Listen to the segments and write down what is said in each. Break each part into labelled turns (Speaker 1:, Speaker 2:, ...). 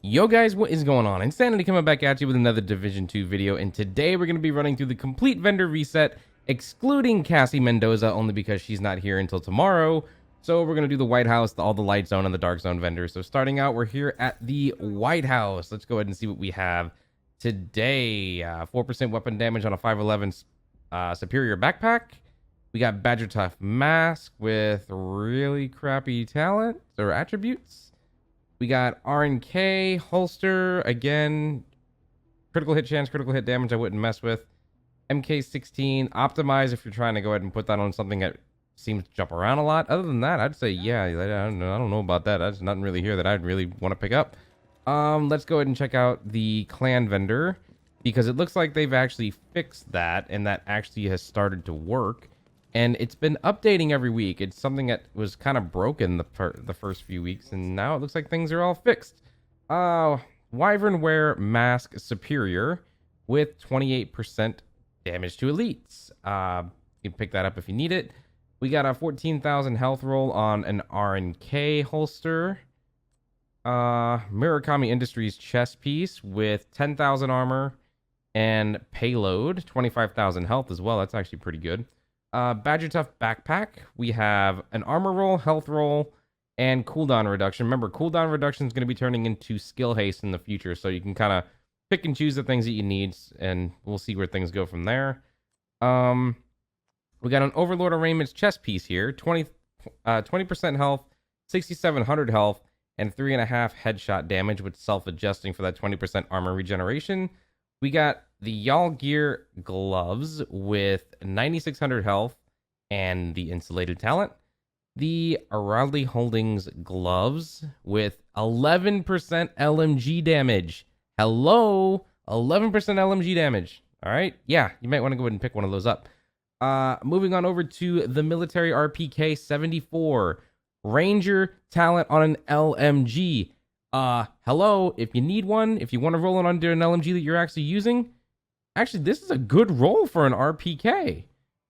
Speaker 1: Yo guys, what is going on? Insanity coming back at you with another Division 2 video, and today we're going to be running through the complete vendor reset, excluding Cassie Mendoza, only because she's not here until tomorrow. So we're going to do the White House, all the Light Zone, and the Dark Zone vendors. So starting out, we're here at the White House. Let's go ahead and see what we have today. 4% weapon damage on a 511 superior backpack. We got Badger Tough Mask with really crappy talent or attributes. We got RNK holster, again, critical hit chance, critical hit damage I wouldn't mess with. MK16, optimize if you're trying to go ahead and put that on something that seems to jump around a lot. Other than that, I'd say, yeah, I don't know about that. There's nothing really here that I'd really want to pick up. Let's go ahead and check out the clan vendor, because it looks like they've actually fixed that, and that actually has started to work. And it's been updating every week. It's something that was kind of broken the first few weeks, and now it looks like things are all fixed. Wyvern Wear Mask Superior with 28% damage to elites. You can pick that up if you need it. We got a 14,000 health roll on an RNK holster. Murakami Industries chest piece with 10,000 armor and payload. 25,000 health as well. That's actually pretty good. Badger Tough backpack. We have an armor roll, health roll, and cooldown reduction. Remember, cooldown reduction is going to be turning into skill haste in the future, so you can kind of pick and choose the things that you need, and we'll see where things go from there. We got an Overlord Arraignment's chest piece here. 20% health, 6,700 health, and 3.5 headshot damage with self-adjusting for that 20% armor regeneration. We got the Y'all Gear gloves with 9,600 health and the insulated talent. The Araldi Holdings gloves with 11% LMG damage. Hello, 11% LMG damage. All right, yeah, you might want to go ahead and pick one of those up. Moving on over to the Military RPK 74 Ranger talent on an LMG. Hello, if you need one, if you want to roll it under an LMG that you're actually using, actually, this is a good roll for an RPK.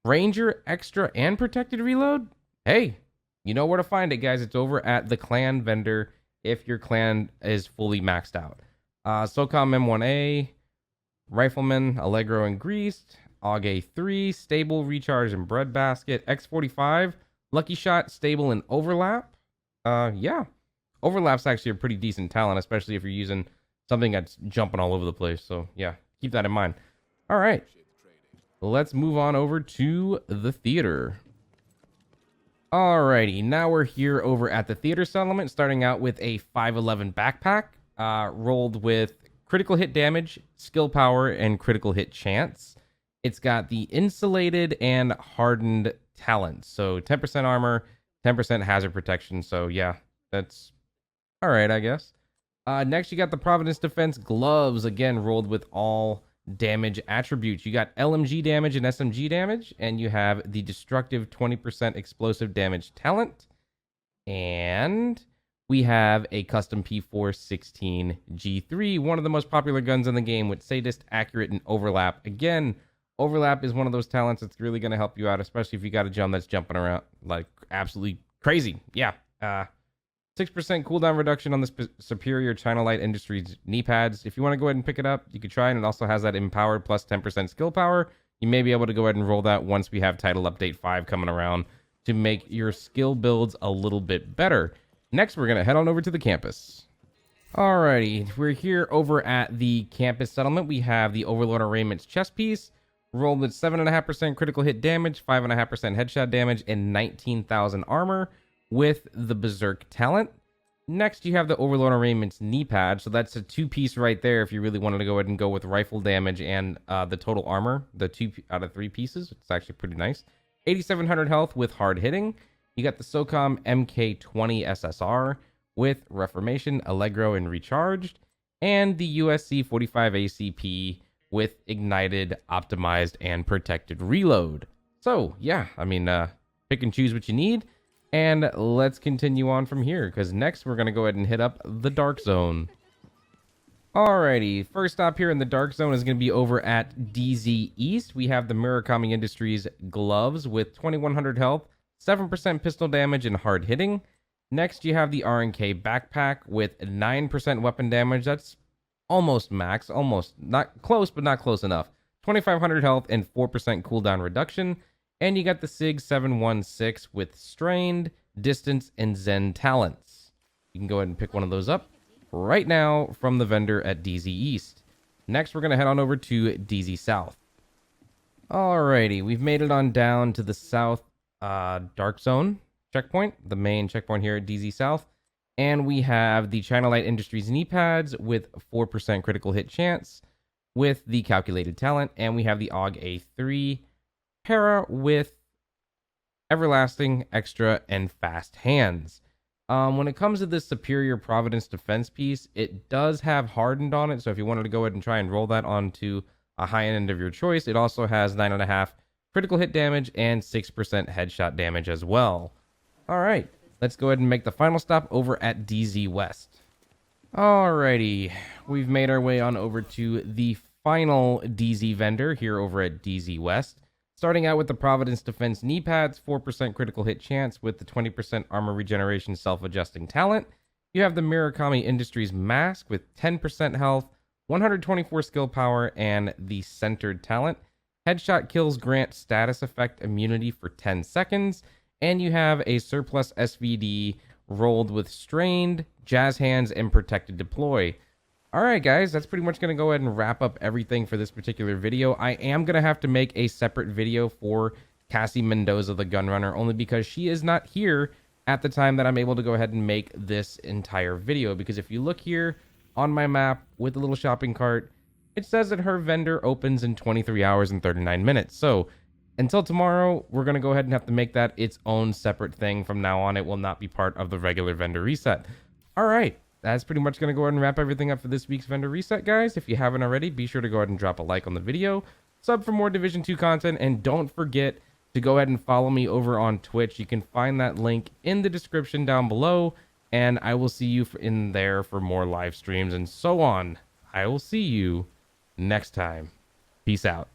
Speaker 1: Ranger, extra, and protected reload? Hey, you know where to find it, guys. It's over at the clan vendor if your clan is fully maxed out. SOCOM M1A, Rifleman, Allegro and Greased, AUG A3, Stable, Recharge, and Breadbasket, X45, Lucky Shot, Stable, and Overlap. Yeah. Overlap's actually a pretty decent talent, especially if you're using something that's jumping all over the place. So, yeah, keep that in mind. All right. Let's move on over to the theater. Alrighty, now we're here over at the theater settlement, starting out with a 511 backpack, rolled with critical hit damage, skill power, and critical hit chance. It's got the insulated and hardened talents. So 10% armor, 10% hazard protection. So, yeah, that's all right, I guess. Next, you got the Providence Defense gloves, again, rolled with all damage attributes. You got LMG damage and SMG damage, and you have the destructive 20% explosive damage talent. And we have a custom P416 G3, one of the most popular guns in the game with Sadist, Accurate, and Overlap. Again, Overlap is one of those talents that's really going to help you out, especially if you got a jump that's jumping around like absolutely crazy. Yeah. 6% cooldown reduction on the Superior China Light Industries knee pads. If you want to go ahead and pick it up, you could try, and it also has that empowered plus 10% skill power. You may be able to go ahead and roll that once we have Title Update 5 coming around to make your skill builds a little bit better. Next, we're going to head on over to the campus. Alrighty, we're here over at the campus settlement. We have the Overlord Arraignment's chest piece, rolled with 7.5% critical hit damage, 5.5% headshot damage, and 19,000 armor with the Berserk talent. Next, you have the Overlord Arraignment's knee pad. So that's a two-piece right there if you really wanted to go ahead and go with rifle damage and the total armor, the 2 out of 3 pieces. It's actually pretty nice. 8,700 health with hard hitting. You got the SOCOM MK20 SSR with Reformation, Allegro, and Recharged. And the USC 45 ACP with Ignited, Optimized, and Protected Reload. So, yeah, I mean, pick and choose what you need. And let's continue on from here, because next we're going to go ahead and hit up the Dark Zone. Alrighty, first stop here in the Dark Zone is going to be over at DZ East. We have the Murakami Industries gloves with 2,100 health, 7% pistol damage, and hard hitting. Next, you have the R&K backpack with 9% weapon damage. That's almost max, almost not close, but not close enough. 2500 health and 4% cooldown reduction. And you got the SIG 716 with strained, distance, and Zen talents. You can go ahead and pick one of those up right now from the vendor at DZ East. Next, we're going to head on over to DZ South. Alrighty, we've made it on down to the South Dark Zone checkpoint, the main checkpoint here at DZ South. And we have the China Light Industries knee pads with 4% critical hit chance with the calculated talent. And we have the AUG A3 para with everlasting, extra, and fast hands. When it comes to this Superior Providence defense piece, it does have hardened on it. So if you wanted to go ahead and try and roll that onto a high end of your choice, it also has 9.5 critical hit damage and 6% headshot damage as well. All right, let's go ahead and make the final stop over at DZ West. Alrighty, we've made our way on over to the final DZ vendor here over at DZ West. Starting out with the Providence Defense knee pads, 4% critical hit chance with the 20% armor regeneration self-adjusting talent. You have the Murakami Industries mask with 10% health, 124 skill power, and the centered talent. Headshot kills grant status effect immunity for 10 seconds. And you have a surplus SVD rolled with strained, jazz hands, and protected deploy. Alright guys, that's pretty much going to go ahead and wrap up everything for this particular video. I am going to have to make a separate video for Cassie Mendoza, the gunrunner, only because she is not here at the time that I'm able to go ahead and make this entire video. Because if you look here on my map with the little shopping cart, it says that her vendor opens in 23 hours and 39 minutes. So until tomorrow, we're going to go ahead and have to make that its own separate thing. From now on, it will not be part of the regular vendor reset. All right, that's pretty much going to go ahead and wrap everything up for this week's vendor reset, guys. If you haven't already, be sure to go ahead and drop a like on the video, sub for more Division 2 content, and don't forget to go ahead and follow me over on Twitch. You can find that link in the description down below, and I will see you in there for more live streams and so on. I will see you next time. Peace out.